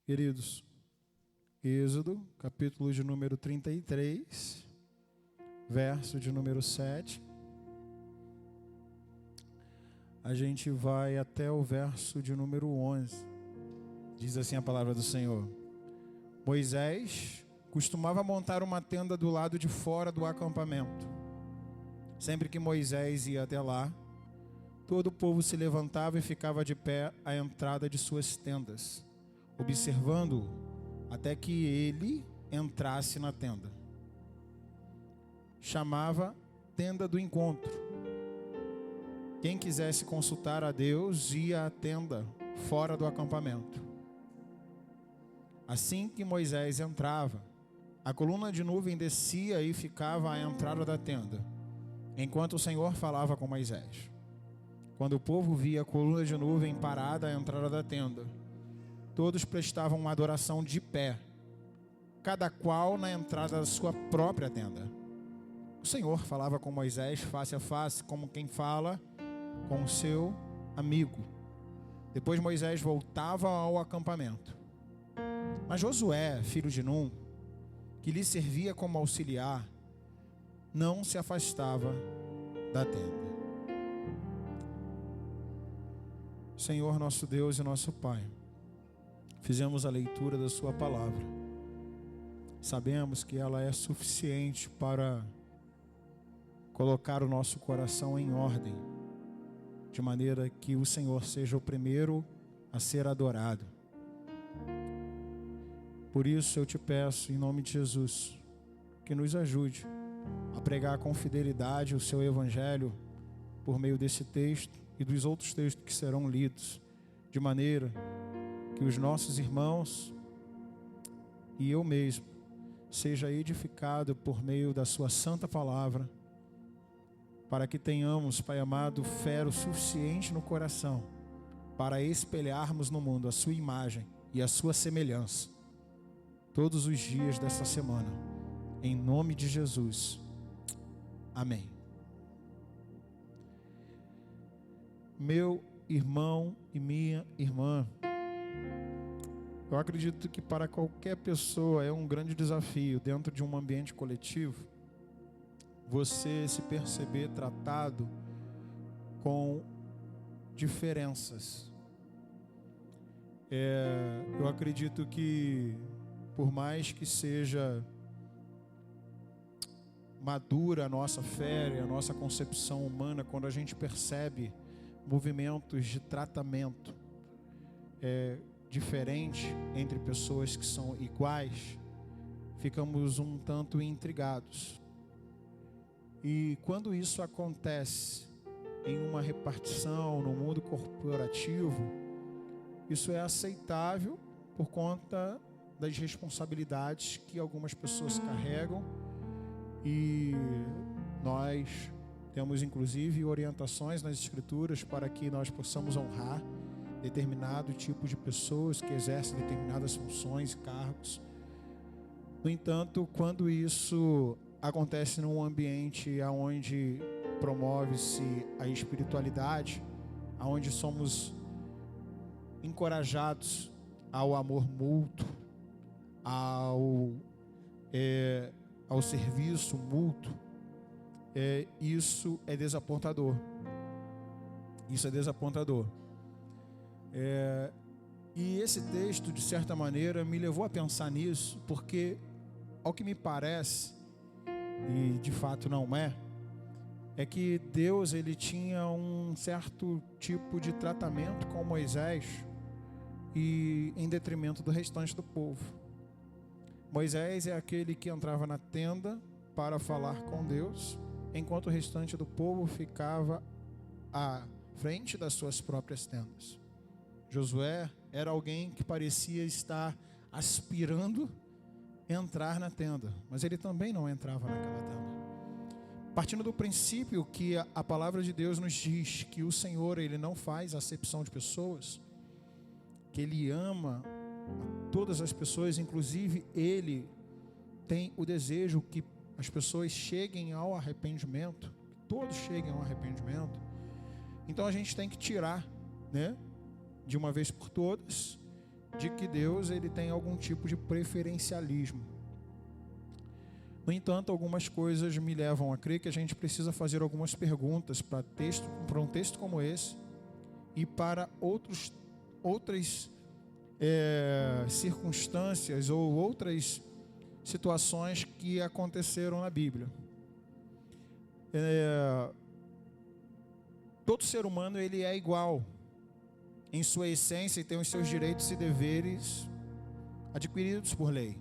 Queridos, Êxodo, capítulo de número 33, verso de número 7. A gente vai até o verso de número 11. Diz assim a palavra do Senhor: Moisés costumava montar uma tenda do lado de fora do acampamento. Sempre que Moisés ia até lá, todo o povo se levantava e ficava de pé à entrada de suas tendas, observando-o até que ele entrasse na tenda. Chamava tenda do encontro. Quem quisesse consultar a Deus ia à tenda fora do acampamento. Assim que Moisés entrava, a coluna de nuvem descia e ficava à entrada da tenda, enquanto o Senhor falava com Moisés. Quando o povo via a coluna de nuvem parada à entrada da tenda, todos prestavam uma adoração de pé, cada qual na entrada da sua própria tenda. O Senhor falava com Moisés face a face, como quem fala com o seu amigo. Depois Moisés voltava ao acampamento. Mas Josué, filho de Num, que lhe servia como auxiliar, não se afastava da tenda. Senhor, nosso Deus e nosso Pai, fizemos a leitura da sua palavra. Sabemos que ela é suficiente para colocar o nosso coração em ordem, de maneira que o Senhor seja o primeiro a ser adorado. Por isso eu te peço, em nome de Jesus, que nos ajude a pregar com fidelidade o seu evangelho por meio desse texto e dos outros textos que serão lidos, de maneira que os nossos irmãos e eu mesmo seja edificado por meio da sua santa palavra, para que tenhamos, Pai amado, fé o suficiente no coração para espelharmos no mundo a sua imagem e a sua semelhança todos os dias desta semana, em nome de Jesus, amém. Meu irmão e minha irmã, eu acredito que para qualquer pessoa é um grande desafio, dentro de um ambiente coletivo, você se perceber tratado com diferenças. Eu acredito que, por mais que seja madura a nossa fé, a nossa concepção humana, quando a gente percebe movimentos de tratamento diferente entre pessoas que são iguais, ficamos um tanto intrigados. E quando isso acontece em uma repartição no mundo corporativo, isso é aceitável por conta das responsabilidades que algumas pessoas carregam, e nós temos inclusive orientações nas escrituras para que nós possamos honrar determinado tipo de pessoas que exercem determinadas funções e cargos. No entanto, quando isso acontece num ambiente onde promove-se a espiritualidade, onde somos encorajados ao amor mútuo, ao serviço mútuo, isso é desapontador. Isso é desapontador. E esse texto, de certa maneira, me levou a pensar nisso, porque, ao que me parece, e de fato não é que Deus ele tinha um certo tipo de tratamento com Moisés, e em detrimento do restante do povo. Moisés é aquele que entrava na tenda para falar com Deus, enquanto o restante do povo ficava à frente das suas próprias tendas. Josué era alguém que parecia estar aspirando a entrar na tenda, mas ele também não entrava naquela tenda. Partindo do princípio que a palavra de Deus nos diz que o Senhor ele não faz acepção de pessoas, que ele ama a todas as pessoas, inclusive ele tem o desejo que as pessoas cheguem ao arrependimento, que todos cheguem ao arrependimento. Então a gente tem que tirar, de uma vez por todas, de que Deus ele tem algum tipo de preferencialismo. No entanto, algumas coisas me levam a crer que a gente precisa fazer algumas perguntas para um texto como esse e para outras circunstâncias ou outras situações que aconteceram na Bíblia. Todo ser humano ele é igual em sua essência e tem os seus direitos e deveres adquiridos por lei.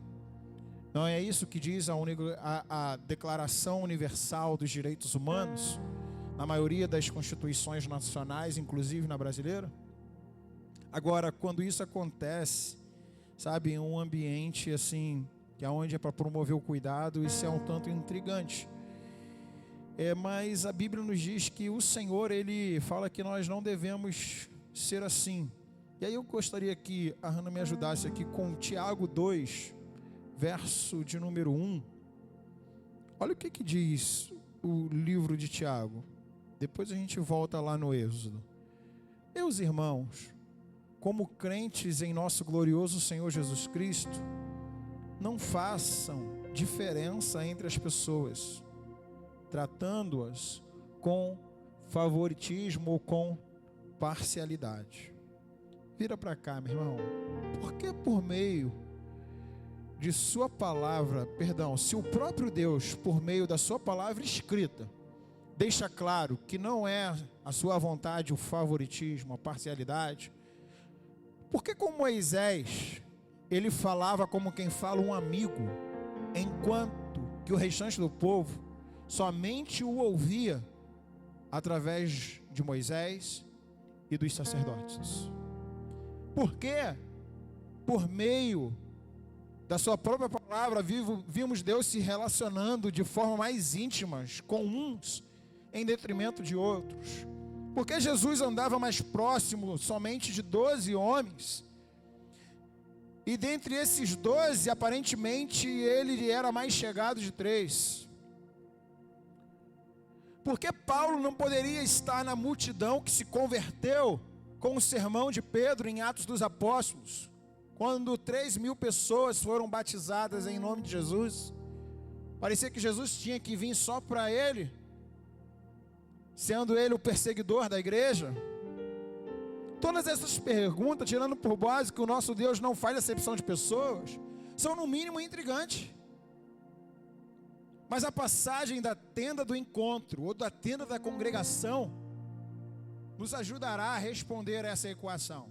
Não é isso que diz a Declaração Universal dos Direitos Humanos, na maioria das constituições nacionais, inclusive na brasileira? Agora, quando isso acontece, sabe, em um ambiente assim, que é onde é para promover o cuidado, isso é um tanto intrigante. Mas a Bíblia nos diz que o Senhor, Ele fala que nós não devemos ser assim. E aí eu gostaria que a Hannah me ajudasse aqui com Tiago 2, verso de número 1. Olha o que diz o livro de Tiago. Depois a gente volta lá no Êxodo. Meus irmãos, como crentes em nosso glorioso Senhor Jesus Cristo, não façam diferença entre as pessoas, tratando-as com favoritismo ou com parcialidade. Vira para cá, meu irmão. Porque por meio de sua palavra, se o próprio Deus, por meio da sua palavra escrita, deixa claro que não é a sua vontade o favoritismo, a parcialidade, porque com Moisés, ele falava como quem fala um amigo, enquanto que o restante do povo somente o ouvia através de Moisés e dos sacerdotes. Porque por meio da sua própria palavra vimos Deus se relacionando de forma mais íntima com uns em detrimento de outros. Porque Jesus andava mais próximo somente de 12 homens, e dentre esses 12, aparentemente ele era mais chegado de 3. Porque Paulo não poderia estar na multidão que se converteu com o sermão de Pedro em Atos dos Apóstolos, quando 3.000 pessoas foram batizadas em nome de Jesus. Parecia que Jesus tinha que vir só para ele, sendo ele o perseguidor da igreja. Todas essas perguntas, tirando por base que o nosso Deus não faz acepção de pessoas, são no mínimo intrigantes. Mas a passagem da tenda do encontro ou da tenda da congregação nos ajudará a responder essa equação.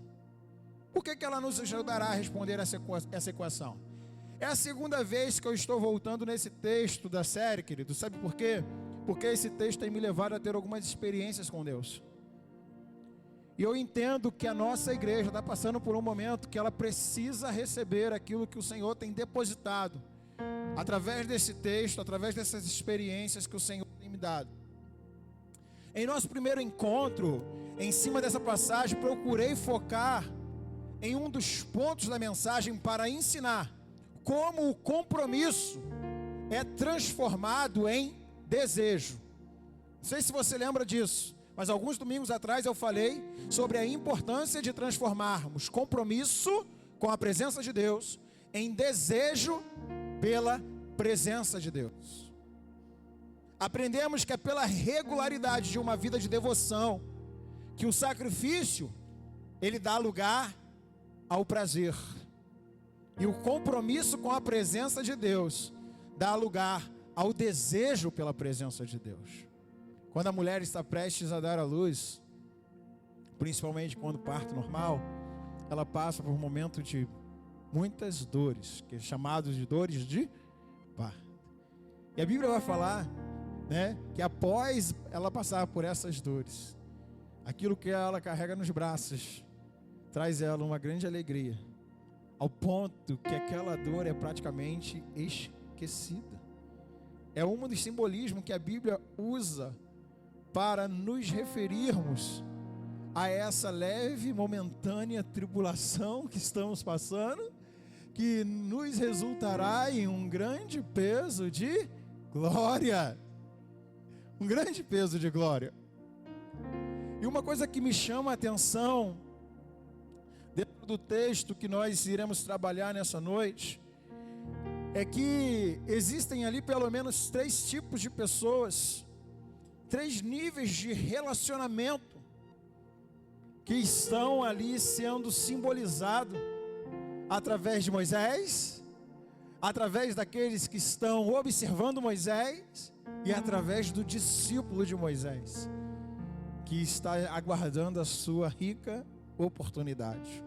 Por que ela nos ajudará a responder essa equação? É a segunda vez que eu estou voltando nesse texto da série, querido. Sabe por quê? Porque esse texto tem me levado a ter algumas experiências com Deus. E eu entendo que a nossa igreja está passando por um momento que ela precisa receber aquilo que o Senhor tem depositado, através desse texto, através dessas experiências que o Senhor tem me dado. Em nosso primeiro encontro, em cima dessa passagem, procurei focar em um dos pontos da mensagem para ensinar como o compromisso é transformado em desejo. Não sei se você lembra disso, mas alguns domingos atrás eu falei sobre a importância de transformarmos compromisso com a presença de Deus em desejo pela presença de Deus. Aprendemos que é pela regularidade de uma vida de devoção que o sacrifício, ele dá lugar ao prazer. E o compromisso com a presença de Deus dá lugar ao desejo pela presença de Deus. Quando a mulher está prestes a dar à luz, principalmente quando parto normal, ela passa por um momento de muitas dores, que é chamado de dores de parto. E a Bíblia vai falar, que após ela passar por essas dores, aquilo que ela carrega nos braços traz ela uma grande alegria, ao ponto que aquela dor é praticamente esquecida. É um dos simbolismos que a Bíblia usa para nos referirmos a essa leve, momentânea tribulação que estamos passando, que nos resultará em um grande peso de glória. Um grande peso de glória. E uma coisa que me chama a atenção, do texto que nós iremos trabalhar nessa noite é que existem ali pelo menos 3 tipos de pessoas, 3 níveis de relacionamento que estão ali sendo simbolizados através de Moisés, através daqueles que estão observando Moisés e através do discípulo de Moisés, que está aguardando a sua rica oportunidade.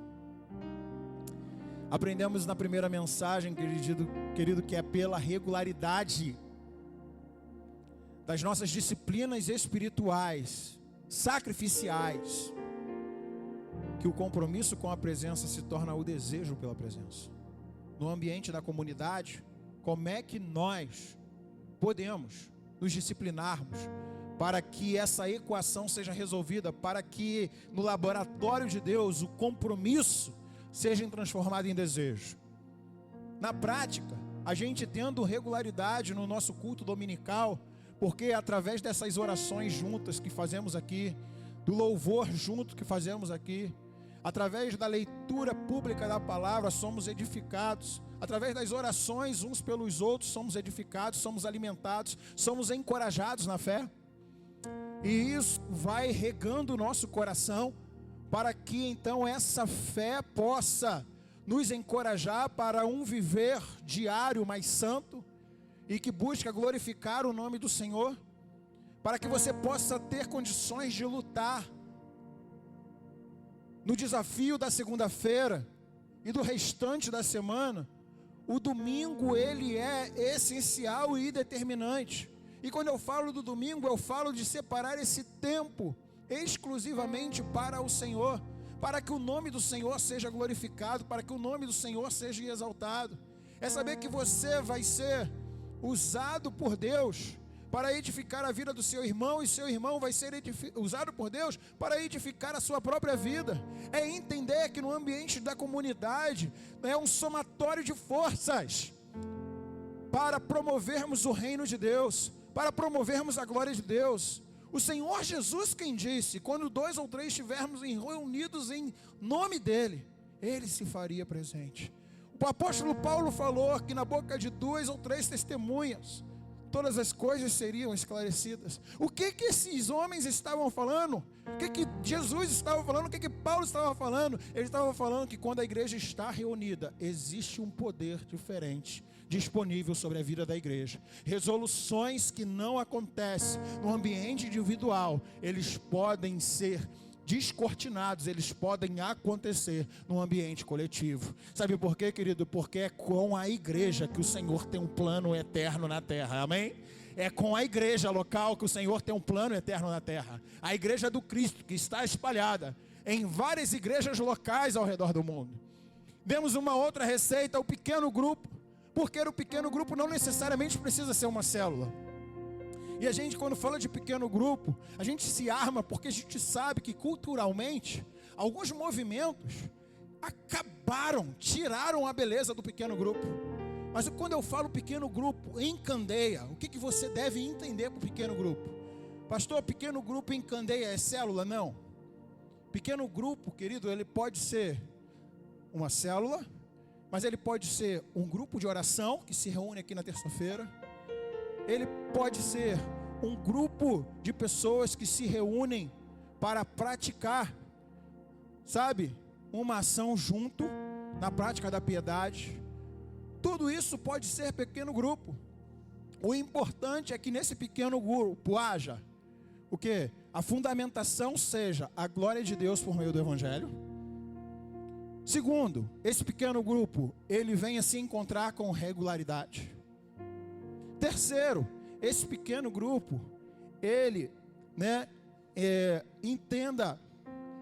Aprendemos na primeira mensagem, querido, que é pela regularidade das nossas disciplinas espirituais, sacrificiais, que o compromisso com a presença se torna o desejo pela presença. No ambiente da comunidade, como é que nós podemos nos disciplinarmos para que essa equação seja resolvida, para que no laboratório de Deus o compromisso seja transformado em desejo? Na prática, a gente tendo regularidade no nosso culto dominical, porque através dessas orações juntas que fazemos aqui, do louvor junto que fazemos aqui, através da leitura pública da palavra, somos edificados. Através das orações uns pelos outros, somos edificados, somos alimentados, somos encorajados na fé. E isso vai regando o nosso coração, para que então essa fé possa nos encorajar para um viver diário mais santo, e que busca glorificar o nome do Senhor, para que você possa ter condições de lutar no desafio da segunda-feira e do restante da semana. O domingo, ele é essencial e determinante. E quando eu falo do domingo, eu falo de separar esse tempo exclusivamente para o Senhor, para que o nome do Senhor seja glorificado, para que o nome do Senhor seja exaltado. É saber que você vai ser usado por Deus para edificar a vida do seu irmão, e seu irmão vai ser usado por Deus para edificar a sua própria vida. É entender que no ambiente da comunidade é um somatório de forças para promovermos o reino de Deus, para promovermos a glória de Deus. O Senhor Jesus quem disse: quando 2 ou 3 estivermos reunidos em nome dEle, Ele se faria presente. O apóstolo Paulo falou que na boca de 2 ou 3 testemunhas, todas as coisas seriam esclarecidas. O que esses homens estavam falando? O que Jesus estava falando? O que Paulo estava falando? Ele estava falando que quando a igreja está reunida, existe um poder diferente disponível sobre a vida da igreja. Resoluções que não acontecem no ambiente individual, eles podem ser descortinados, eles podem acontecer no ambiente coletivo. Sabe por quê, querido? Porque é com a igreja que o Senhor tem um plano eterno na terra, amém? É com a igreja local que o Senhor tem um plano eterno na terra. A igreja do Cristo, que está espalhada em várias igrejas locais ao redor do mundo. Demos uma outra receita: o pequeno grupo, porque o pequeno grupo não necessariamente precisa ser uma célula. E a gente, quando fala de pequeno grupo, a gente se arma, porque a gente sabe que culturalmente alguns movimentos tiraram a beleza do pequeno grupo. Mas quando eu falo pequeno grupo em Candeia, o que você deve entender por pequeno grupo? Pastor, pequeno grupo em Candeia é célula? Não. Pequeno grupo, querido, ele pode ser uma célula, mas ele pode ser um grupo de oração que se reúne aqui na terça-feira. Ele pode ser um grupo de pessoas que se reúnem para praticar, sabe, uma ação junto na prática da piedade. Tudo isso pode ser pequeno grupo. O importante é que nesse pequeno grupo haja o quê? A fundamentação seja a glória de Deus por meio do Evangelho. Segundo, esse pequeno grupo, ele venha se encontrar com regularidade. Terceiro, esse pequeno grupo, ele, entenda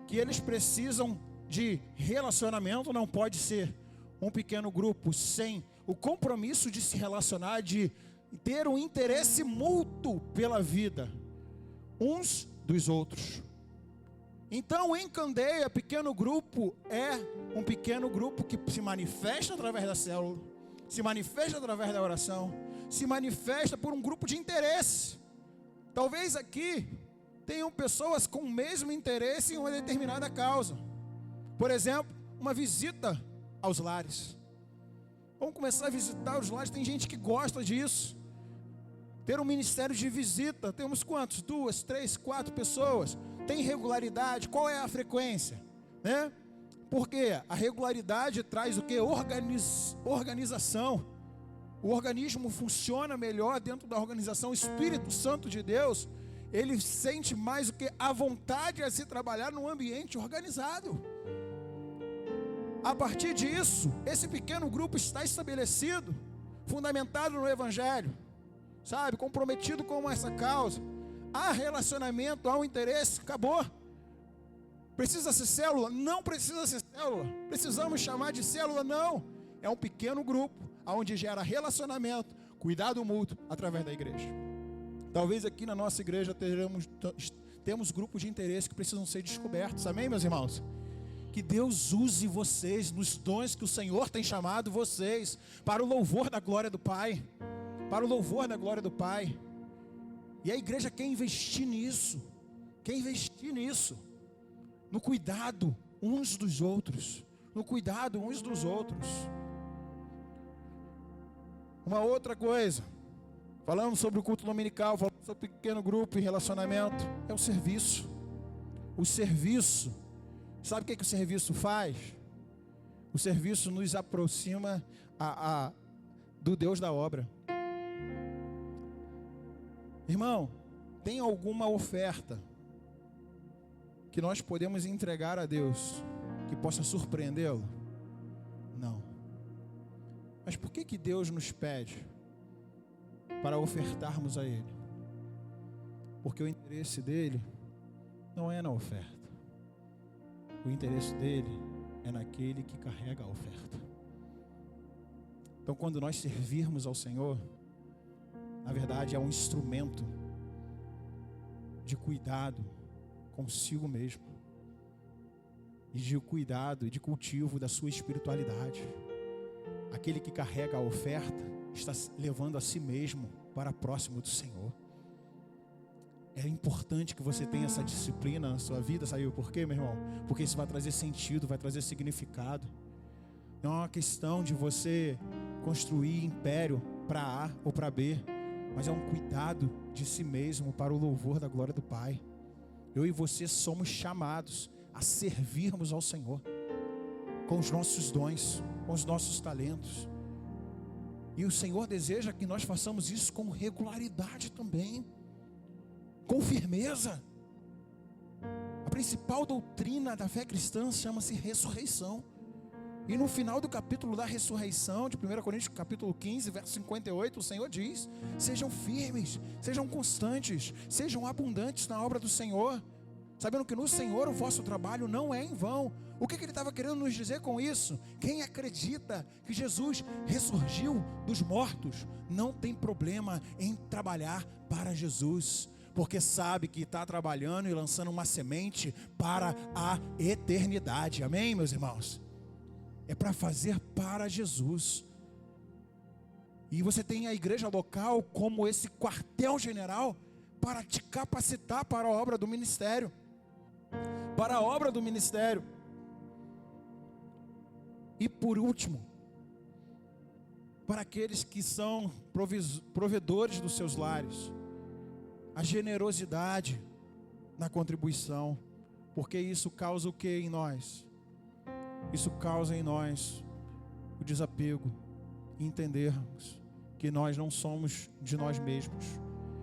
que eles precisam de relacionamento. Não pode ser um pequeno grupo sem o compromisso de se relacionar, de ter um interesse mútuo pela vida uns dos outros. Então, em Candeia, pequeno grupo é um pequeno grupo que se manifesta através da célula, se manifesta através da oração, se manifesta por um grupo de interesse. Talvez aqui tenham pessoas com o mesmo interesse em uma determinada causa. Por exemplo, uma visita aos lares. Vamos começar a visitar os lares. Tem gente que gosta disso. Ter um ministério de visita. Temos quantos? 2, 3, 4 pessoas. Tem regularidade? Qual é a frequência? Né? Porque a regularidade traz o que? Organização. O organismo funciona melhor dentro da organização. O Espírito Santo de Deus, ele sente mais o que? A vontade a se trabalhar num ambiente organizado. A partir disso, esse pequeno grupo está estabelecido, fundamentado no Evangelho, sabe? Comprometido com essa causa. Há relacionamento, há um interesse, acabou. Precisa ser célula? Não precisa ser célula. Precisamos chamar de célula? Não. É um pequeno grupo, onde gera relacionamento, cuidado mútuo, através da igreja. Talvez aqui na nossa igreja temos grupos de interesse que precisam ser descobertos. Amém, meus irmãos? Que Deus use vocês nos dons que o Senhor tem chamado vocês, para o louvor da glória do Pai. Para o louvor da glória do Pai. E a igreja quer investir nisso. Quer investir nisso. No cuidado uns dos outros. No cuidado uns dos outros. Uma outra coisa. Falamos sobre o culto dominical, falamos sobre o pequeno grupo e relacionamento. É o serviço. O serviço. Sabe o que o serviço faz? O serviço nos aproxima do Deus da obra. Irmão, tem alguma oferta que nós podemos entregar a Deus que possa surpreendê-lo? Não. Mas por que Deus nos pede para ofertarmos a Ele? Porque o interesse dele não é na oferta. O interesse dele é naquele que carrega a oferta. Então, quando nós servirmos ao Senhor, na verdade é um instrumento de cuidado consigo mesmo, e de cuidado e de cultivo da sua espiritualidade. Aquele que carrega a oferta está levando a si mesmo para próximo do Senhor. É importante que você tenha essa disciplina na sua vida. Sabe por quê, meu irmão? Porque isso vai trazer sentido, vai trazer significado. Não é uma questão de você construir império para A ou para B, mas é um cuidado de si mesmo para o louvor da glória do Pai. Eu e você somos chamados a servirmos ao Senhor com os nossos dons, com os nossos talentos. E o Senhor deseja que nós façamos isso com regularidade também, com firmeza. A principal doutrina da fé cristã chama-se ressurreição. E no final do capítulo da ressurreição, de 1 Coríntios capítulo 15, verso 58, o Senhor diz: sejam firmes, sejam constantes, sejam abundantes na obra do Senhor, sabendo que no Senhor o vosso trabalho não é em vão. O que ele estava querendo nos dizer com isso? Quem acredita que Jesus ressurgiu dos mortos, não tem problema em trabalhar para Jesus, porque sabe que está trabalhando e lançando uma semente para a eternidade. Amém, meus irmãos? É para fazer para Jesus. E você tem a igreja local como esse quartel-general para te capacitar para a obra do ministério. Para a obra do ministério. E por último, para aqueles que são provedores dos seus lares, a generosidade na contribuição, porque isso causa o que em nós? Isso causa em nós o desapego, e entendermos que nós não somos de nós mesmos,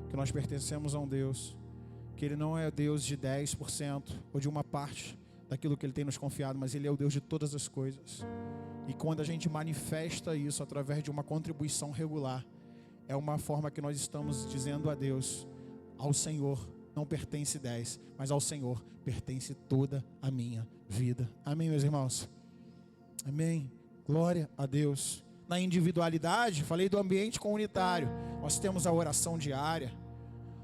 que nós pertencemos a um Deus, que Ele não é Deus de 10% ou de uma parte daquilo que Ele tem nos confiado, mas Ele é o Deus de todas as coisas. E quando a gente manifesta isso através de uma contribuição regular, é uma forma que nós estamos dizendo a Deus: ao Senhor não pertence 10, mas ao Senhor pertence toda a minha vida. Amém, meus irmãos? Amém. Glória a Deus. Na individualidade, falei do ambiente comunitário. Nós temos a oração diária.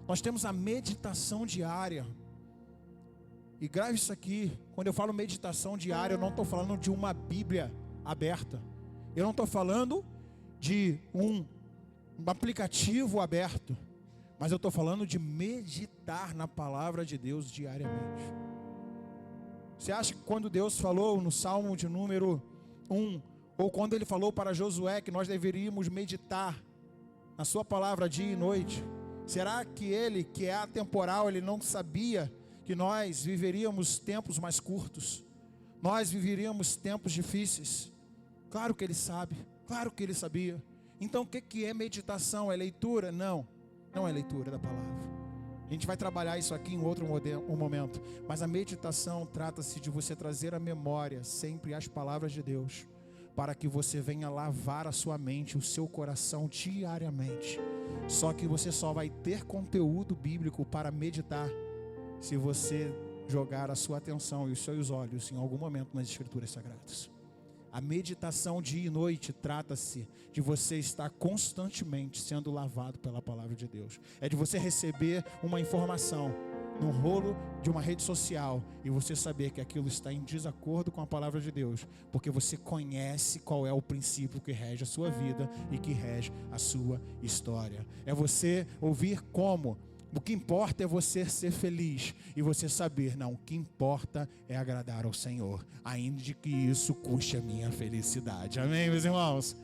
Nós temos a meditação diária. E grave isso aqui. Quando eu falo meditação diária, eu não estou falando de uma Bíblia aberta. Eu não estou falando de um aplicativo aberto. Mas eu estou falando de meditar na palavra de Deus diariamente. Você acha que quando Deus falou no Salmo de número 1, ou quando Ele falou para Josué que nós deveríamos meditar na sua palavra dia e noite, será que Ele, que é atemporal, Ele não sabia que nós viveríamos tempos mais curtos? Nós viveríamos tempos difíceis? Claro que Ele sabe, claro que Ele sabia. Então o que é meditação? É leitura? Não, não é leitura da palavra. A gente vai trabalhar isso aqui em outro momento. Mas a meditação trata-se de você trazer à memória sempre as palavras de Deus, para que você venha lavar a sua mente, o seu coração diariamente. Só que você só vai ter conteúdo bíblico para meditar se você jogar a sua atenção e os seus olhos em algum momento nas Escrituras Sagradas. A meditação dia e noite trata-se de você estar constantemente sendo lavado pela palavra de Deus. É de você receber uma informação no rolo de uma rede social e você saber que aquilo está em desacordo com a palavra de Deus, porque você conhece qual é o princípio que rege a sua vida e que rege a sua história. É você ouvir como o que importa é você ser feliz e você saber, não, o que importa é agradar ao Senhor, ainda que isso custe a minha felicidade. Amém, meus irmãos?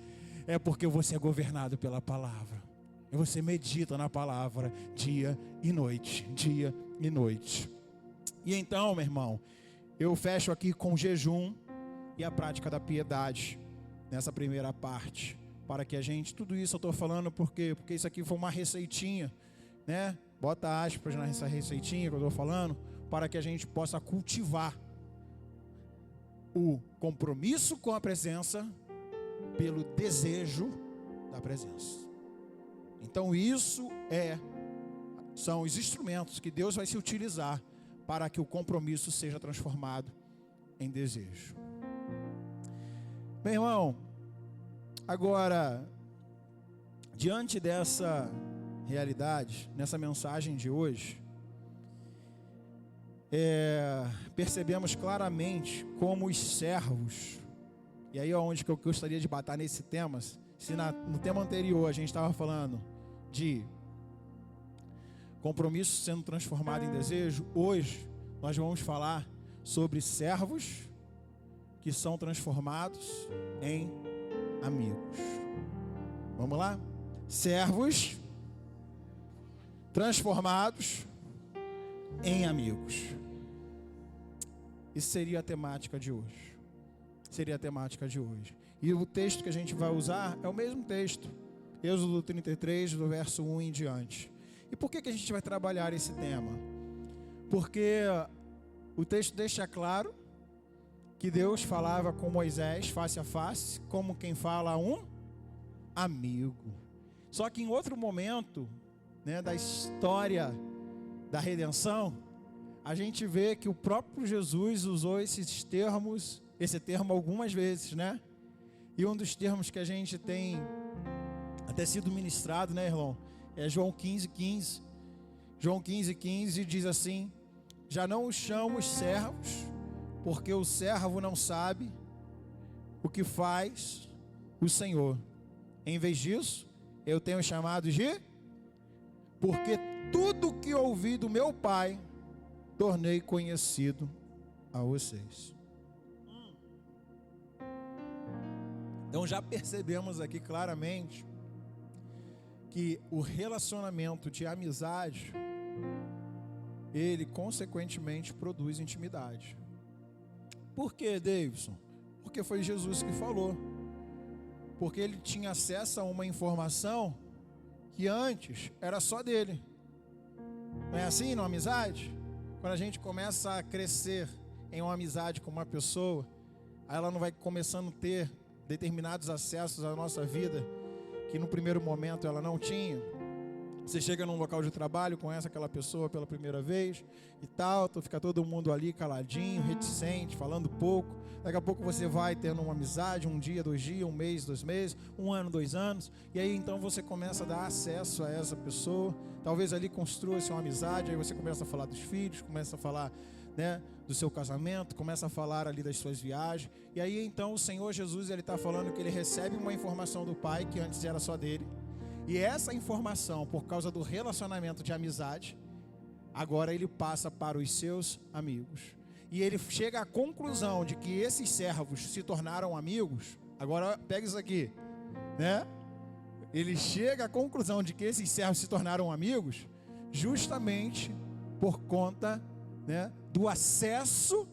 É porque você é governado pela palavra. E você medita na palavra dia e noite, dia e noite. E então, meu irmão, eu fecho aqui com o jejum e a prática da piedade nessa primeira parte, para que a gente, tudo isso eu estou falando porque isso aqui foi uma receitinha, né? Bota aspas nessa receitinha que eu estou falando, para que a gente possa cultivar o compromisso com a presença pelo desejo da presença. Então isso são os instrumentos que Deus vai se utilizar para que o compromisso seja transformado em desejo. Meu irmão, agora, diante dessa realidade, nessa mensagem de hoje, percebemos claramente como os servos, e aí é onde que eu gostaria de bater nesse tema. Se no tema anterior a gente estava falando de compromisso sendo transformado em desejo, hoje nós vamos falar sobre servos que são transformados em amigos. Vamos lá? Servos transformados em amigos. Isso seria a temática de hoje. Seria a temática de hoje. E o texto que a gente vai usar é o mesmo texto. Êxodo 33, do verso 1 em diante. E por que a gente vai trabalhar esse tema? Porque o texto deixa claro que Deus falava com Moisés face a face, como quem fala a um amigo. Só que em outro momento, né, da história da redenção, a gente vê que o próprio Jesus usou esse termo algumas vezes, né? E um dos termos que a gente tem até sido ministrado, né, irmão, é João 15:15. João 15:15 diz assim: já não os chamo servos, porque o servo não sabe o que faz o Senhor. Em vez disso, eu tenho chamado de, porque tudo que ouvi do meu Pai, tornei conhecido a vocês. Então já percebemos aqui claramente que o relacionamento de amizade, ele consequentemente produz intimidade. Por quê, Davidson? Porque foi Jesus que falou. Porque ele tinha acesso a uma informação que antes era só dele. Não é assim numa amizade? Quando a gente começa a crescer em uma amizade com uma pessoa, aí ela não vai começando a ter determinados acessos à nossa vida que no primeiro momento ela não tinha. Você chega num local de trabalho, conhece aquela pessoa pela primeira vez e tal, fica todo mundo ali caladinho, reticente, falando pouco. Daqui a pouco você vai tendo uma amizade, 1 dia, 2 dias, 1 mês, 2 meses, 1 ano, 2 anos, e aí então você começa a dar acesso a essa pessoa. Talvez ali construa-se uma amizade, aí você começa a falar dos filhos, começa a falar, né, do seu casamento, começa a falar ali das suas viagens. E aí então o Senhor Jesus, ele está falando que ele recebe uma informação do Pai que antes era só dele. E essa informação, por causa do relacionamento de amizade, agora ele passa para os seus amigos. e ele chega à conclusão de que esses servos se tornaram amigos. Agora pega isso aqui, né? Ele chega à conclusão de que esses servos se tornaram amigos justamente por conta, né, do acesso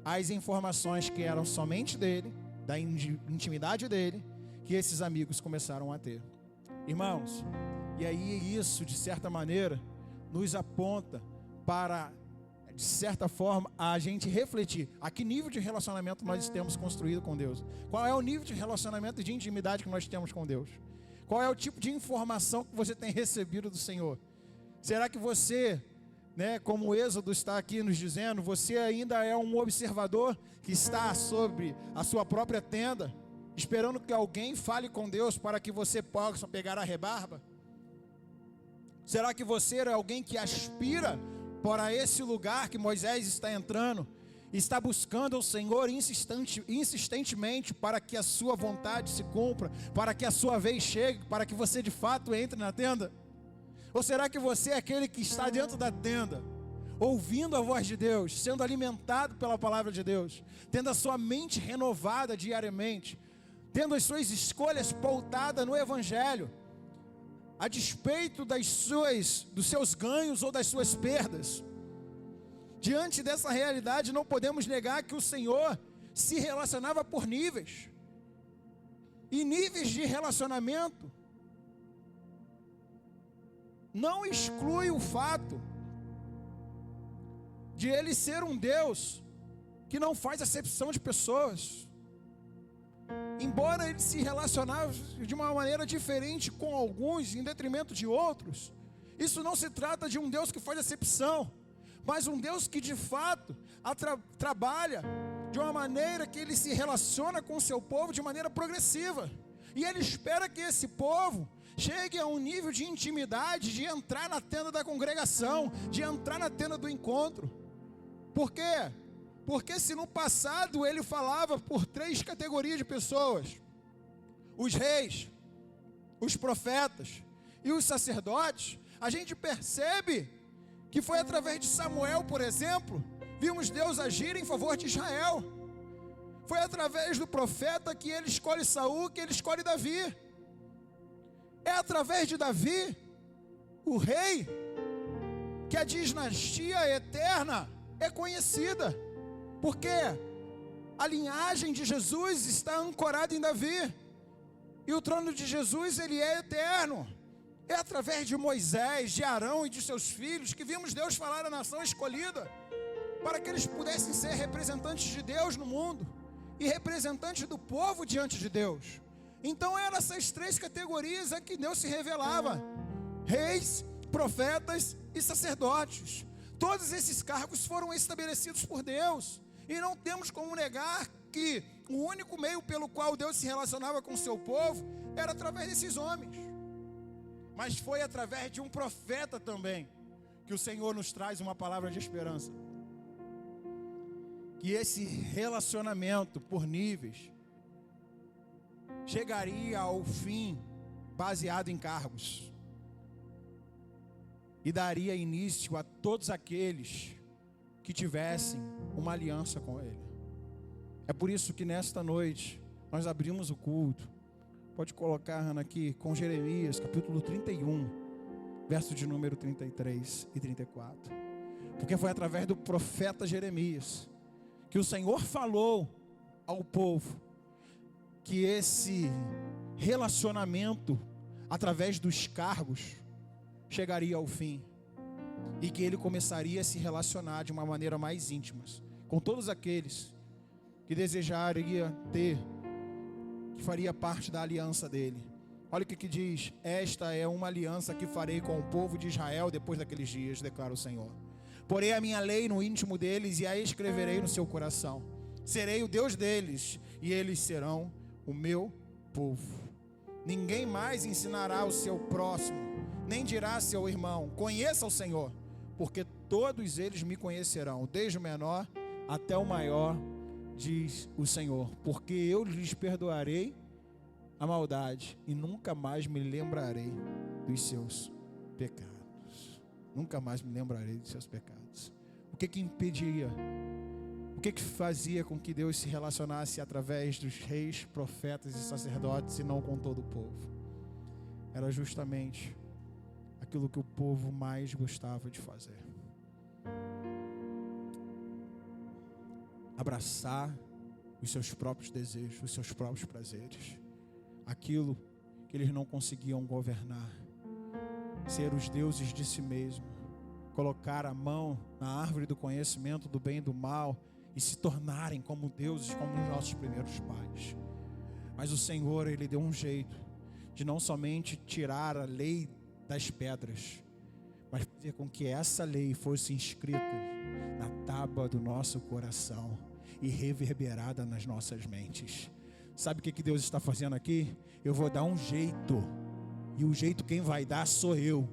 às informações que eram somente dele, da intimidade dele, que esses amigos começaram a ter. Irmãos, e aí isso, de certa maneira, nos aponta para, de certa forma, a gente refletir a que nível de relacionamento nós temos construído com Deus. Qual é o nível de relacionamento e de intimidade que nós temos com Deus? Qual é o tipo de informação que você tem recebido do Senhor? Será que você, né, como o Êxodo está aqui nos dizendo, você ainda é um observador que está sobre a sua própria tenda, esperando que alguém fale com Deus para que você possa pegar a rebarba? Será que você é alguém que aspira para esse lugar que Moisés está entrando, está buscando o Senhor insistentemente para que a sua vontade se cumpra, para que a sua vez chegue, para que você de fato entre na tenda? Ou será que você é aquele que está dentro da tenda, ouvindo a voz de Deus, sendo alimentado pela palavra de Deus, tendo a sua mente renovada diariamente, tendo as suas escolhas pautadas no Evangelho, a despeito dos seus ganhos ou das suas perdas? Diante dessa realidade, não podemos negar que o Senhor se relacionava por níveis. E níveis de relacionamento não exclui o fato de Ele ser um Deus que não faz acepção de pessoas. Embora Ele se relacionasse de uma maneira diferente com alguns, em detrimento de outros, isso não se trata de um Deus que faz acepção, mas um Deus que de fato trabalha de uma maneira que Ele se relaciona com o seu povo de maneira progressiva. E Ele espera que esse povo chegue a um nível de intimidade, de entrar na tenda da congregação, de entrar na tenda do encontro. Por quê? Porque se no passado Ele falava por 3 categorias de pessoas: os reis, os profetas e os sacerdotes, a gente percebe que foi através de Samuel, por exemplo, vimos Deus agir em favor de Israel. Foi através do profeta que Ele escolhe Saul, que Ele escolhe Davi. É através de Davi, o rei, que a dinastia eterna é conhecida, porque a linhagem de Jesus está ancorada em Davi, e o trono de Jesus, ele é eterno. É através de Moisés, de Arão e de seus filhos que vimos Deus falar à nação escolhida, para que eles pudessem ser representantes de Deus no mundo e representantes do povo diante de Deus. Então eram essas 3 categorias a que Deus se revelava: reis, profetas e sacerdotes. Todos esses cargos foram estabelecidos por Deus, e não temos como negar que o único meio pelo qual Deus se relacionava com o seu povo era através desses homens. Mas foi através de um profeta também que o Senhor nos traz uma palavra de esperança, que esse relacionamento por níveis chegaria ao fim baseado em cargos, e daria início a todos aqueles que tivessem uma aliança com Ele. É por isso que nesta noite nós abrimos o culto. Pode colocar, Ana, aqui com Jeremias, capítulo 31, verso de número 33 e 34. Porque foi através do profeta Jeremias que o Senhor falou ao povo que esse relacionamento, através dos cargos, chegaria ao fim, e que ele começaria a se relacionar de uma maneira mais íntima com todos aqueles que desejaria ter, que faria parte da aliança dele. Olha o que diz: esta é uma aliança que farei com o povo de Israel depois daqueles dias, declara o Senhor. Porei a minha lei no íntimo deles e a escreverei no seu coração. Serei o Deus deles e eles serão o meu povo. Ninguém mais ensinará o seu próximo, nem dirá a seu irmão: conheça o Senhor, porque todos eles me conhecerão, desde o menor até o maior, diz o Senhor, porque eu lhes perdoarei a maldade e nunca mais me lembrarei dos seus pecados. Nunca mais me lembrarei dos seus pecados. O que impedia O que fazia com que Deus se relacionasse através dos reis, profetas e sacerdotes e não com todo o povo? Era justamente aquilo que o povo mais gostava de fazer: abraçar os seus próprios desejos, os seus próprios prazeres, aquilo que eles não conseguiam governar, ser os deuses de si mesmo, colocar a mão na árvore do conhecimento do bem e do mal e se tornarem como deuses, como os nossos primeiros pais. Mas o Senhor, Ele deu um jeito de não somente tirar a lei das pedras, mas fazer com que essa lei fosse inscrita na tábua do nosso coração e reverberada nas nossas mentes. Sabe o que Deus está fazendo aqui? Eu vou dar um jeito, e o jeito quem vai dar sou eu,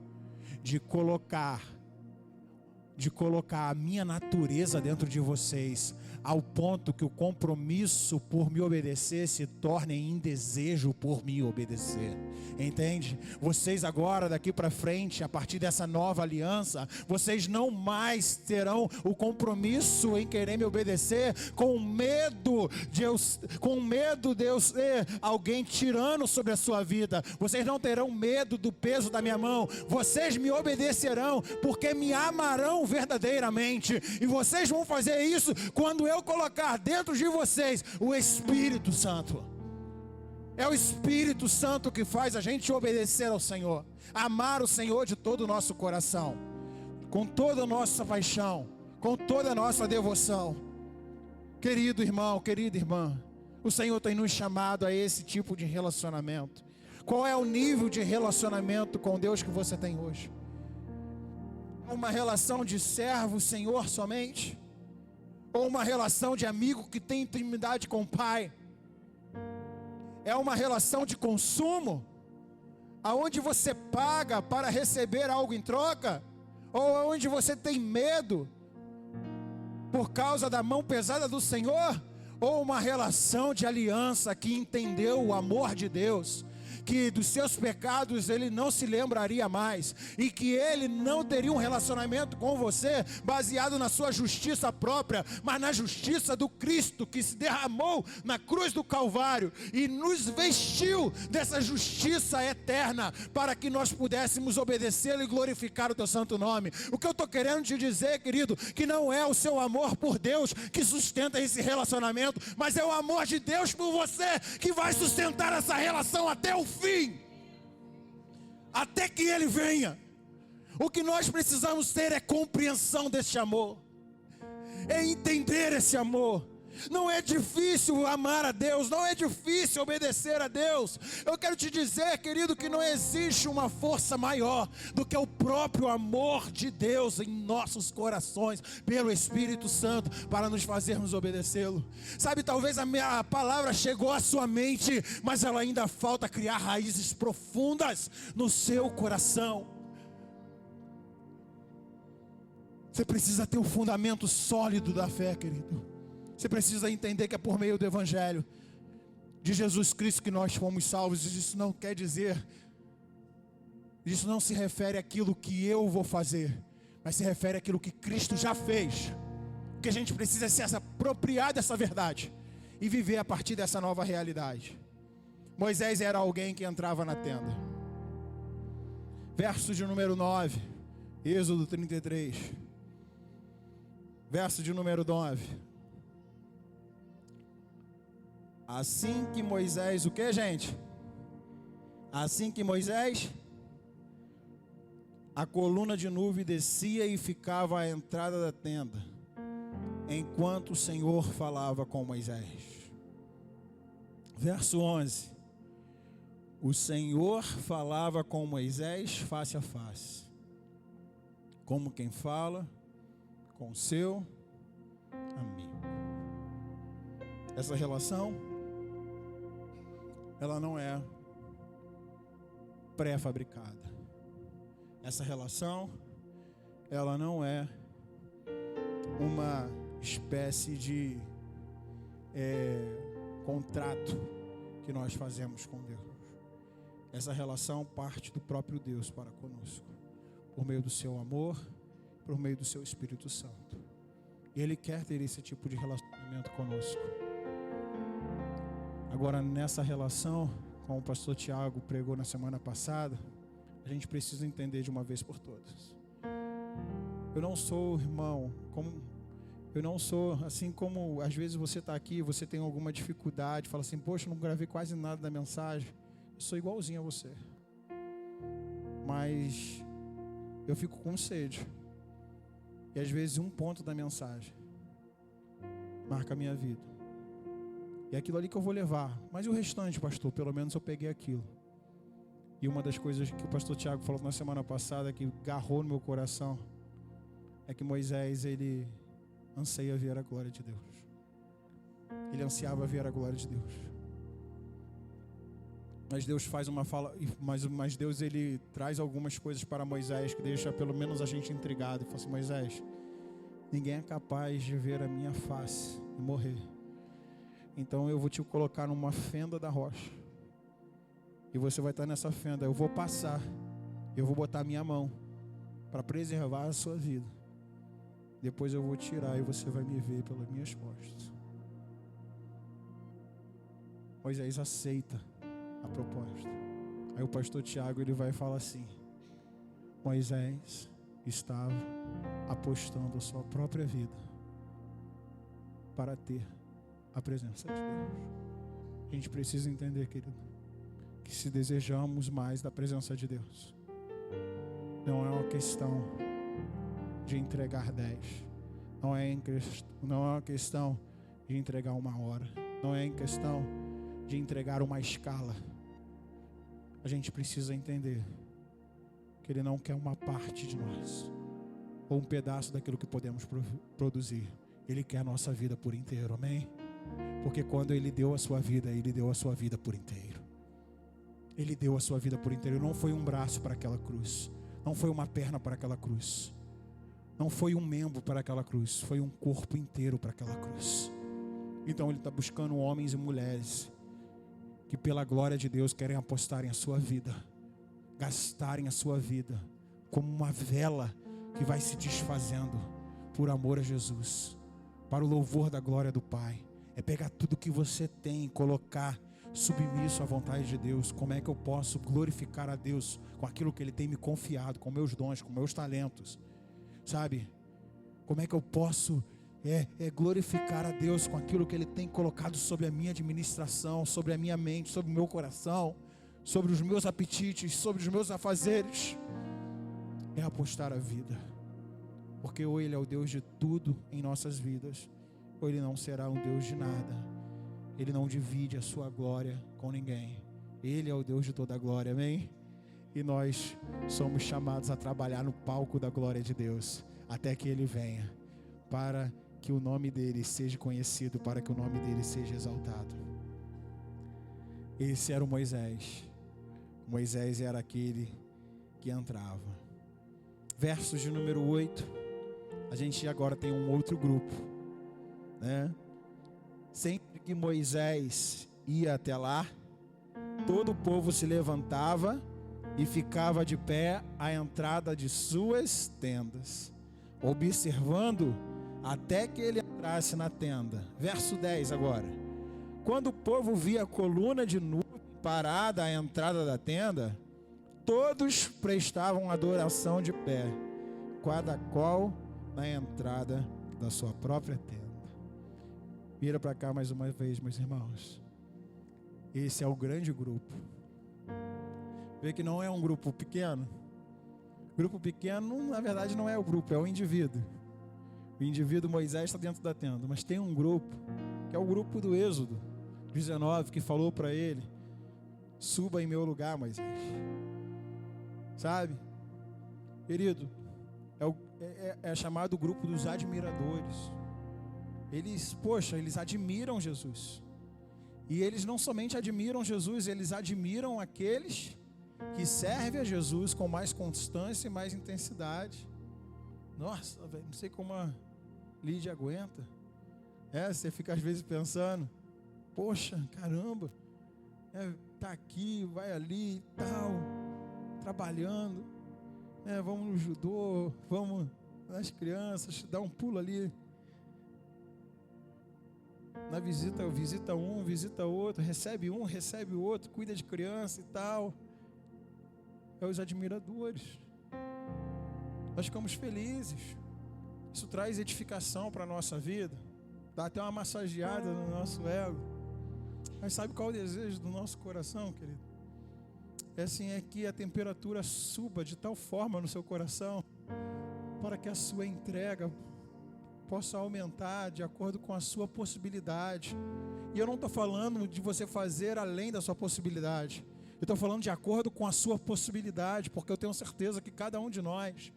de colocar a minha natureza dentro de vocês, ao ponto que o compromisso por me obedecer se torne em desejo por me obedecer. Entende? Vocês agora, daqui para frente, a partir dessa nova aliança, vocês não mais terão o compromisso em querer me obedecer com medo de eu ser alguém tirano sobre a sua vida. Vocês não terão medo do peso da minha mão. Vocês me obedecerão porque me amarão verdadeiramente. E vocês vão fazer isso quando eu colocar dentro de vocês o Espírito Santo. É o Espírito Santo que faz a gente obedecer ao Senhor, amar o Senhor de todo o nosso coração, com toda a nossa paixão, com toda a nossa devoção. Querido irmão, querida irmã, o Senhor tem nos chamado a esse tipo de relacionamento. Qual é o nível de relacionamento com Deus que você tem hoje? Uma relação de servo, Senhor, somente? Ou uma relação de amigo que tem intimidade com o Pai? É uma relação de consumo, aonde você paga para receber algo em troca? Ou aonde você tem medo por causa da mão pesada do Senhor? Ou uma relação de aliança que entendeu o amor de Deus, que dos seus pecados Ele não se lembraria mais, e que Ele não teria um relacionamento com você baseado na sua justiça própria, mas na justiça do Cristo, que se derramou na cruz do Calvário e nos vestiu dessa justiça eterna, para que nós pudéssemos obedecê-lo e glorificar o teu santo nome. O que eu estou querendo te dizer, querido, que não é o seu amor por Deus que sustenta esse relacionamento, mas é o amor de Deus por você que vai sustentar essa relação até o fim, até que Ele venha. O que nós precisamos ter é compreensão desse amor, é entender esse amor. Não é difícil amar a Deus, não é difícil obedecer a Deus. Eu quero te dizer, querido, que não existe uma força maior do que o próprio amor de Deus em nossos corações, pelo Espírito Santo, para nos fazermos obedecê-lo. Sabe, talvez a palavra chegou à sua mente, mas ela ainda falta criar raízes profundas no seu coração. Você precisa ter um fundamento sólido da fé, querido. Você precisa entender que é por meio do Evangelho de Jesus Cristo que nós fomos salvos. Isso não quer dizer, isso não se refere àquilo que eu vou fazer, mas se refere àquilo que Cristo já fez. O que a gente precisa é se apropriar dessa verdade e viver a partir dessa nova realidade. Moisés era alguém que entrava na tenda. Verso de número 9, Êxodo 33. Verso de número 9. Assim que Moisés, o que, gente? Assim que Moisés, a coluna de nuvem descia e ficava à entrada da tenda, enquanto o Senhor falava com Moisés. Verso 11. O Senhor falava com Moisés face a face, como quem fala com seu amigo. Essa relação, ela não é pré-fabricada. Essa relação, ela não é uma espécie de contrato que nós fazemos com Deus. Essa relação parte do próprio Deus para conosco, por meio do seu amor, por meio do seu Espírito Santo. E Ele quer ter esse tipo de relacionamento conosco. Agora, nessa relação, como o pastor Tiago pregou na semana passada, a gente precisa entender de uma vez por todas. Eu não sou, irmão, eu não sou, assim como às vezes você está aqui, você tem alguma dificuldade, fala assim, poxa, eu não gravei quase nada da mensagem. Eu sou igualzinho a você. Mas eu fico com sede. E às vezes um ponto da mensagem marca a minha vida. E é aquilo ali que eu vou levar. Mas e o restante, pastor? Pelo menos eu peguei aquilo. E uma das coisas que o pastor Tiago falou na semana passada, que agarrou no meu coração, é que Moisés, ele anseia ver a glória de Deus. Ele ansiava ver a glória de Deus. Mas Deus faz uma fala, mas Deus, ele traz algumas coisas para Moisés que deixa pelo menos a gente intrigado. Ele fala assim, Moisés, ninguém é capaz de ver a minha face e morrer. Então eu vou te colocar numa fenda da rocha. E você vai estar nessa fenda. Eu vou passar. Eu vou botar a minha mão para preservar a sua vida. Depois eu vou tirar e você vai me ver pelas minhas costas. Moisés aceita a proposta. Aí o pastor Tiago, ele vai falar assim, Moisés estava apostando a sua própria vida para ter a presença de Deus. A gente precisa entender, querido, que se desejamos mais da presença de Deus, não é uma questão de entregar 10, não é uma questão de entregar 1 hora, não é em questão de entregar uma escala. A gente precisa entender que Ele não quer uma parte de nós, ou um pedaço daquilo que podemos produzir. Ele quer a nossa vida por inteiro, amém? Porque quando Ele deu a sua vida, Ele deu a sua vida por inteiro. Ele deu a sua vida por inteiro. Não foi um braço para aquela cruz, não foi uma perna para aquela cruz, não foi um membro para aquela cruz, foi um corpo inteiro para aquela cruz. Então Ele está buscando homens e mulheres que pela glória de Deus querem apostarem a sua vida, gastarem a sua vida como uma vela que vai se desfazendo por amor a Jesus, para o louvor da glória do Pai. É pegar tudo que você tem e colocar submisso à vontade de Deus. Como é que eu posso glorificar a Deus com aquilo que Ele tem me confiado, com meus dons, com meus talentos, sabe? Como é que eu posso glorificar a Deus com aquilo que Ele tem colocado sobre a minha administração, sobre a minha mente, sobre o meu coração, sobre os meus apetites, sobre os meus afazeres? É apostar a vida, porque ou Ele é o Deus de tudo em nossas vidas, ou Ele não será um Deus de nada. Ele não divide a sua glória com ninguém. Ele é o Deus de toda a glória, amém? E nós somos chamados a trabalhar no palco da glória de Deus, até que Ele venha, para que o nome dEle seja conhecido, para que o nome dEle seja exaltado. Esse era o Moisés. Moisés era aquele que entrava. Versos de número 8. A gente agora tem um outro grupo, né? Sempre que Moisés ia até lá, todo o povo se levantava e ficava de pé à entrada de suas tendas, observando até que ele entrasse na tenda. Verso 10 agora. Quando o povo via a coluna de nuvem parada à entrada da tenda, todos prestavam adoração de pé, cada qual na entrada da sua própria tenda. Vira para cá mais uma vez, meus irmãos. Esse é o grande grupo. Vê que não é um grupo pequeno. Grupo pequeno, na verdade, não é o grupo, é o indivíduo. O indivíduo Moisés está dentro da tenda, mas tem um grupo, que é o grupo do Êxodo 19, que falou para ele: suba em meu lugar, Moisés. Sabe? Querido, é chamado o grupo dos admiradores. Eles admiram Jesus. E eles não somente admiram Jesus, eles admiram aqueles que servem a Jesus com mais constância e mais intensidade. Nossa, velho, não sei como a Lídia aguenta. Você fica às vezes pensando, poxa, caramba, tá aqui, vai ali e tal, trabalhando, vamos no judô, vamos nas crianças, dar um pulo ali Na visita, visita um, visita outro, recebe um, recebe o outro, cuida de criança e tal. É os admiradores. Nós ficamos felizes. Isso traz edificação para a nossa vida. Dá até uma massageada no nosso ego. Mas sabe qual é o desejo do nosso coração, querido? É assim, é que a temperatura suba de tal forma no seu coração, para que a sua entrega possa aumentar de acordo com a sua possibilidade. E eu não estou falando de você fazer além da sua possibilidade. Eu estou falando de acordo com a sua possibilidade, porque eu tenho certeza que cada um de nós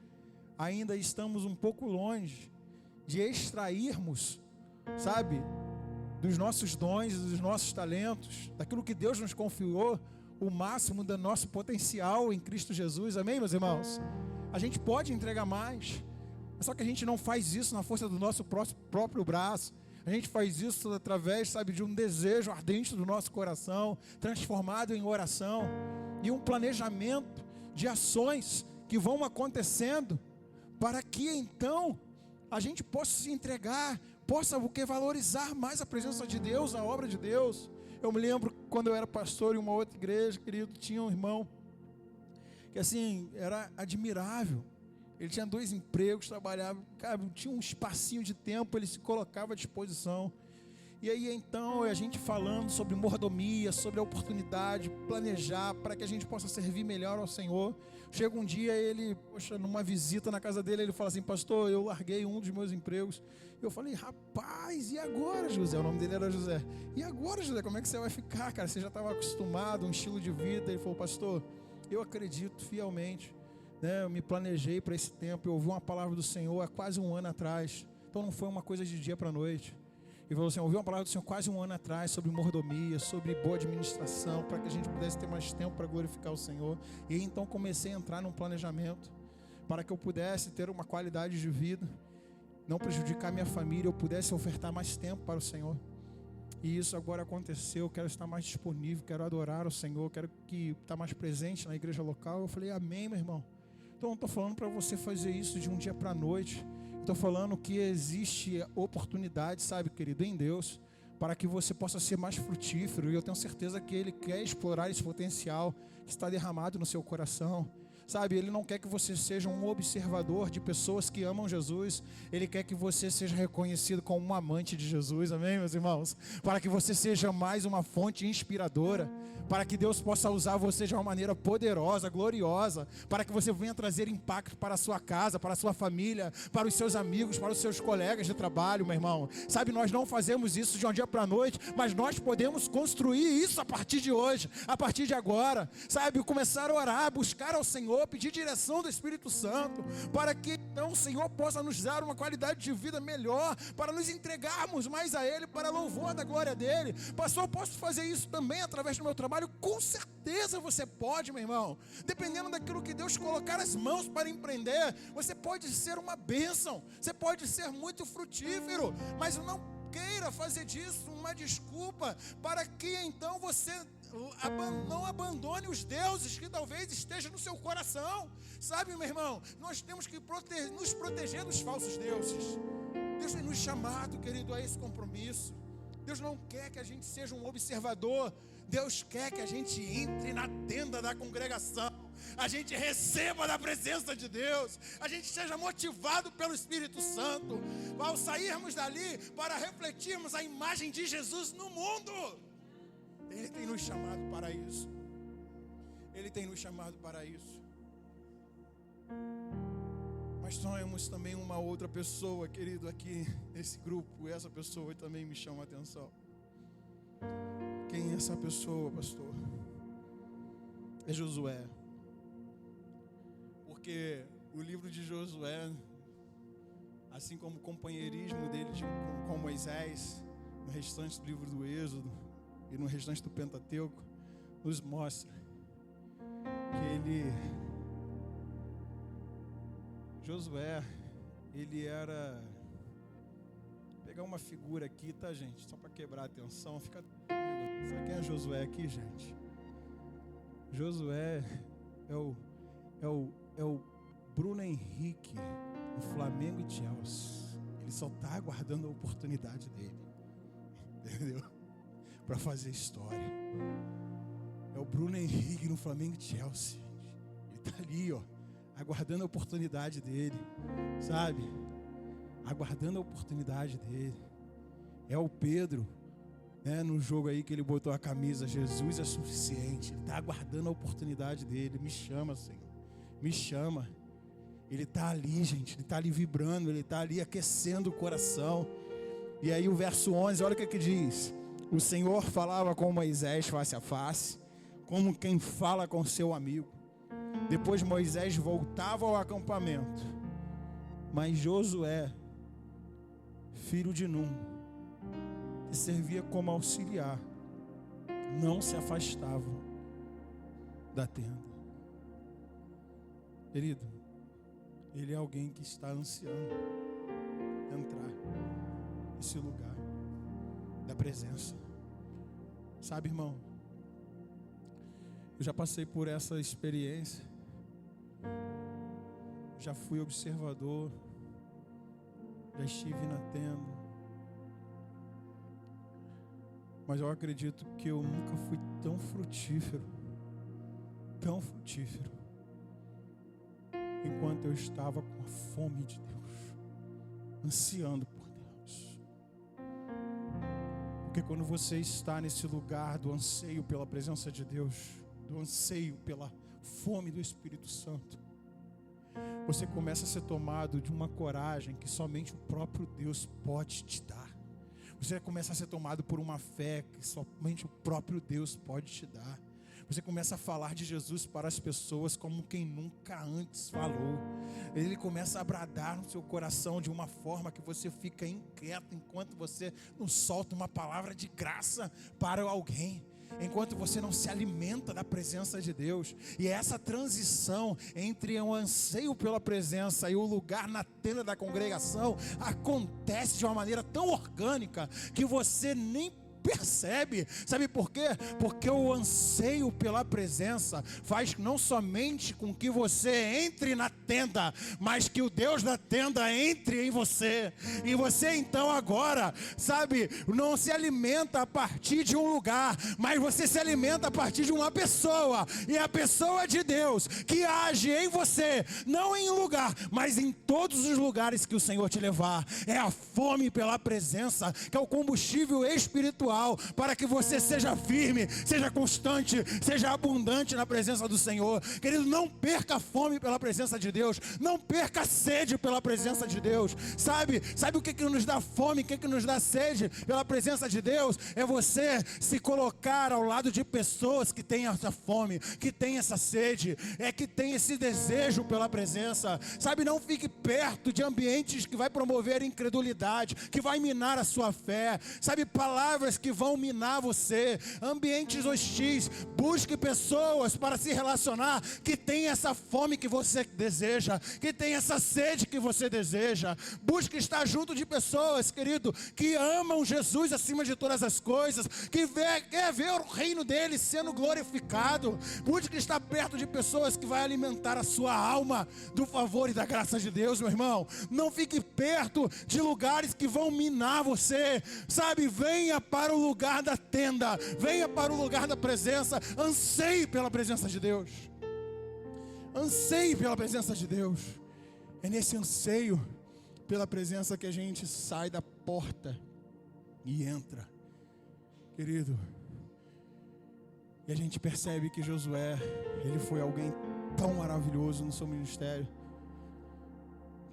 ainda estamos um pouco longe de extrairmos, sabe, dos nossos dons, dos nossos talentos, daquilo que Deus nos confiou, o máximo do nosso potencial em Cristo Jesus. Amém, meus irmãos? A gente pode entregar mais, só que a gente não faz isso na força do nosso próprio braço. A gente faz isso através, sabe, de um desejo ardente do nosso coração, transformado em oração, e um planejamento de ações que vão acontecendo, para que então a gente possa se entregar, possa valorizar mais a presença de Deus, a obra de Deus. Eu me lembro quando eu era pastor em uma outra igreja, querido, tinha um irmão que assim, era admirável. Ele tinha 2 empregos, trabalhava, cara, tinha um espacinho de tempo, ele se colocava à disposição. E aí então a gente falando sobre mordomia, sobre a oportunidade, planejar para que a gente possa servir melhor ao Senhor. Chega um dia ele, numa visita na casa dele, ele fala assim: pastor, eu larguei um dos meus empregos. Eu falei: rapaz, e agora, José? O nome dele era José. E agora, José, como é que você vai ficar, cara? Você já estava acostumado, um estilo de vida. Ele falou: pastor, eu acredito fielmente, né? Eu me planejei para esse tempo, eu ouvi uma palavra do Senhor há quase 1 ano atrás. Então não foi uma coisa de dia para noite. E falou assim: ouvi uma palavra do Senhor quase 1 ano atrás sobre mordomia, sobre boa administração, para que a gente pudesse ter mais tempo para glorificar o Senhor. E então comecei a entrar num planejamento para que eu pudesse ter uma qualidade de vida, não prejudicar minha família, eu pudesse ofertar mais tempo para o Senhor. E isso agora aconteceu. Eu quero estar mais disponível, quero adorar o Senhor, quero estar mais presente na igreja local. Eu falei: amém, meu irmão. Então não estou falando para você fazer isso de um dia para a noite. Estou falando que existe oportunidade, sabe, querido, em Deus, para que você possa ser mais frutífero. E eu tenho certeza que Ele quer explorar esse potencial que está derramado no seu coração. Sabe, Ele não quer que você seja um observador de pessoas que amam Jesus. Ele quer que você seja reconhecido como um amante de Jesus, amém, meus irmãos? Para que você seja mais uma fonte inspiradora, para que Deus possa usar você de uma maneira poderosa, gloriosa, para que você venha trazer impacto para a sua casa, para a sua família, para os seus amigos, para os seus colegas de trabalho, meu irmão. Sabe, nós não fazemos isso de um dia para a noite, mas nós podemos construir isso a partir de hoje, a partir de agora, sabe, começar a orar, buscar ao Senhor, pedir direção do Espírito Santo, para que então o Senhor possa nos dar uma qualidade de vida melhor, para nos entregarmos mais a Ele, para louvor da glória dEle. Pastor, eu posso fazer isso também através do meu trabalho? Com certeza você pode, meu irmão. Dependendo daquilo que Deus colocar as mãos para empreender, você pode ser uma bênção, você pode ser muito frutífero, mas não queira fazer disso uma desculpa para que então você não abandone os deuses que talvez estejam no seu coração. Sabe, meu irmão, nós temos que nos proteger dos falsos deuses. Deus tem nos chamado, querido, a esse compromisso. Deus não quer que a gente seja um observador. Deus quer que a gente entre na tenda da congregação, a gente receba da presença de Deus, a gente seja motivado pelo Espírito Santo, ao sairmos dali para refletirmos a imagem de Jesus no mundo. Ele tem nos chamado para isso. Ele tem nos chamado para isso. Mas temos também uma outra pessoa, querido, aqui nesse grupo. E essa pessoa também me chama a atenção. Quem é essa pessoa, pastor? É Josué. Porque o livro de Josué, assim como o companheirismo dele com Moisés, no restante do livro do Êxodo e no restante do Pentateuco, nos mostra que Josué, ele era... Vou pegar uma figura aqui, tá, gente? Só para quebrar a atenção, fica comigo. Sabe quem é Josué aqui, gente? Josué é o Bruno Henrique, o Flamengo e Chelsea. Ele só está aguardando a oportunidade dele. entendeu? Para fazer história. É o Bruno Henrique no Flamengo e Chelsea. Ele está ali, ó, aguardando a oportunidade dele, sabe? Aguardando a oportunidade dele. É o Pedro, né, no jogo aí que ele botou a camisa, Jesus é suficiente. Ele está aguardando a oportunidade dele. Me chama, Senhor, me chama. Ele está ali, gente, ele está ali vibrando, ele está ali aquecendo o coração. E aí o verso 11, olha o que diz: o Senhor falava com Moisés face a face, como quem fala com seu amigo. Depois Moisés voltava ao acampamento, mas Josué, filho de Num, que servia como auxiliar, não se afastava da tenda. Querido, ele é alguém que está ansiando entrar nesse lugar da presença. Sabe, irmão, eu já passei por essa experiência, já fui observador, já estive na tenda, mas eu acredito que eu nunca fui tão frutífero, enquanto eu estava com a fome de Deus, ansiando por Deus. Porque quando você está nesse lugar do anseio pela presença de Deus, do anseio pela fome do Espírito Santo, você começa a ser tomado de uma coragem que somente o próprio Deus pode te dar. Você começa a ser tomado por uma fé que somente o próprio Deus pode te dar. Você começa a falar de Jesus para as pessoas como quem nunca antes falou. Ele começa a bradar no seu coração de uma forma que você fica inquieto enquanto você não solta uma palavra de graça para alguém, enquanto você não se alimenta da presença de Deus. E essa transição entre o anseio pela presença e o lugar na tenda da congregação acontece de uma maneira tão orgânica que você nem percebe. Sabe por quê? Porque o anseio pela presença faz não somente com que você entre na tenda, mas que o Deus da tenda entre em você. E você então agora, sabe, não se alimenta a partir de um lugar, mas você se alimenta a partir de uma pessoa. E a pessoa de Deus que age em você, não em um lugar, mas em todos os lugares que o Senhor te levar. É a fome pela presença, que é o combustível espiritual para que você seja firme, seja constante, seja abundante na presença do Senhor. Querido, não perca a fome pela presença de Deus, não perca a sede pela presença de Deus. Sabe o que nos dá fome, o que nos dá sede pela presença de Deus? É você se colocar ao lado de pessoas que têm essa fome, que têm essa sede, que têm esse desejo pela presença. Sabe, não fique perto de ambientes que vai promover incredulidade, que vai minar a sua fé. Sabe, palavras que vão minar você, ambientes hostis. Busque pessoas para se relacionar que tem essa fome que você deseja, que tem essa sede que você deseja. Busque estar junto de pessoas, querido, que amam Jesus acima de todas as coisas, que quer ver o reino dele sendo glorificado. Busque estar perto de pessoas que vai alimentar a sua alma do favor e da graça de Deus, meu irmão. Não fique perto de lugares que vão minar você. Sabe, venha para o lugar da tenda, venha para o lugar da presença. Anseie pela presença de Deus, anseie pela presença de Deus. É nesse anseio pela presença que a gente sai da porta e entra, querido. E a gente percebe que Josué, ele foi alguém tão maravilhoso no seu ministério,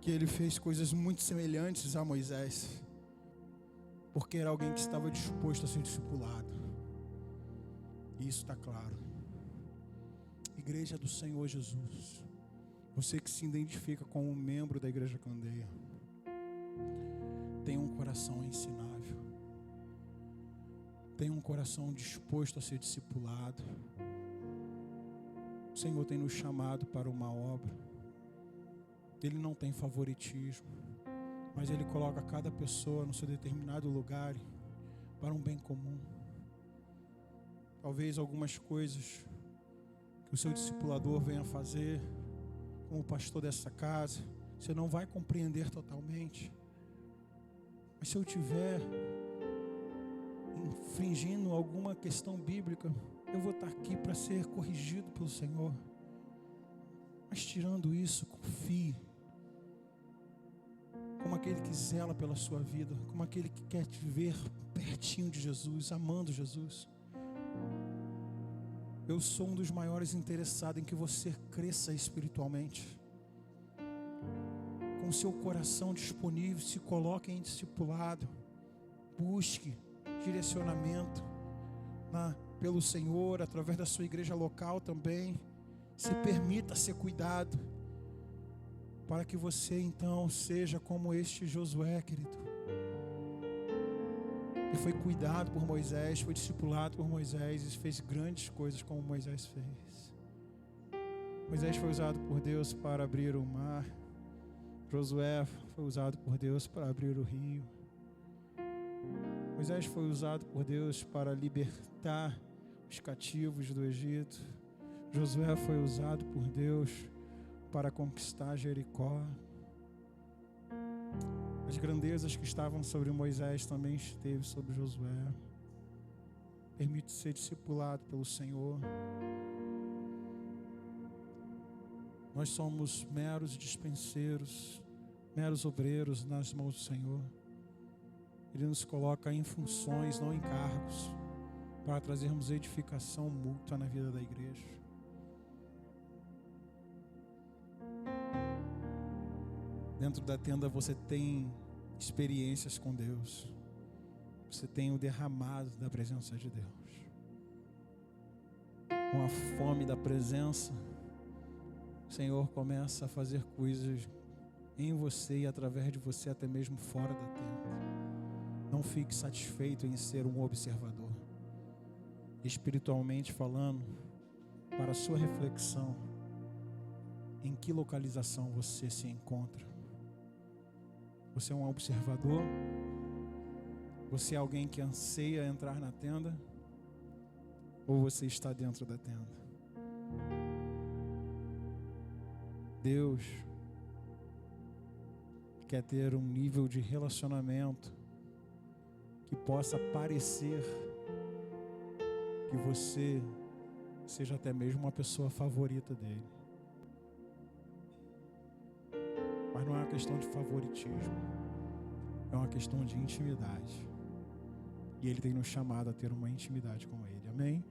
que ele fez coisas muito semelhantes a Moisés, porque era alguém que estava disposto a ser discipulado. E isso está claro. Igreja do Senhor Jesus, você que se identifica como um membro da Igreja Candeia, tem um coração ensinável, tem um coração disposto a ser discipulado. O Senhor tem nos chamado para uma obra. Ele não tem favoritismo, mas Ele coloca cada pessoa no seu determinado lugar para um bem comum. Talvez algumas coisas que o seu discipulador venha fazer, como pastor dessa casa, você não vai compreender totalmente. Mas se eu tiver infringindo alguma questão bíblica, eu vou estar aqui para ser corrigido pelo Senhor. Mas tirando isso, confie, como aquele que zela pela sua vida, como aquele que quer te ver pertinho de Jesus, amando Jesus. Eu sou um dos maiores interessados em que você cresça espiritualmente. Com seu coração disponível, se coloque em discipulado, busque direcionamento pelo Senhor, através da sua igreja local também. Se permita ser cuidado, para que você então seja como este Josué, querido. Ele foi cuidado por Moisés, foi discipulado por Moisés e fez grandes coisas como Moisés fez. Moisés foi usado por Deus para abrir o mar. Josué foi usado por Deus para abrir o rio. Moisés foi usado por Deus para libertar os cativos do Egito. Josué foi usado por Deus para conquistar Jericó. As grandezas que estavam sobre Moisés também esteve sobre Josué. Permite ser discipulado pelo Senhor. Nós somos meros dispenseiros, meros obreiros nas mãos do Senhor. Ele nos coloca em funções, não em cargos, para trazermos edificação mútua na vida da igreja. Dentro da tenda você tem experiências com Deus. Você tem o derramado da presença de Deus. Com a fome da presença, o Senhor começa a fazer coisas em você e através de você, até mesmo fora da tenda. Não fique satisfeito em ser um observador. Espiritualmente falando, para a sua reflexão, em que localização você se encontra? Você é um observador? Você é alguém que anseia entrar na tenda? Ou você está dentro da tenda? Deus quer ter um nível de relacionamento que possa parecer que você seja até mesmo uma pessoa favorita dele. Mas não é uma questão de favoritismo, é uma questão de intimidade. E ele tem nos chamado a ter uma intimidade com ele. Amém?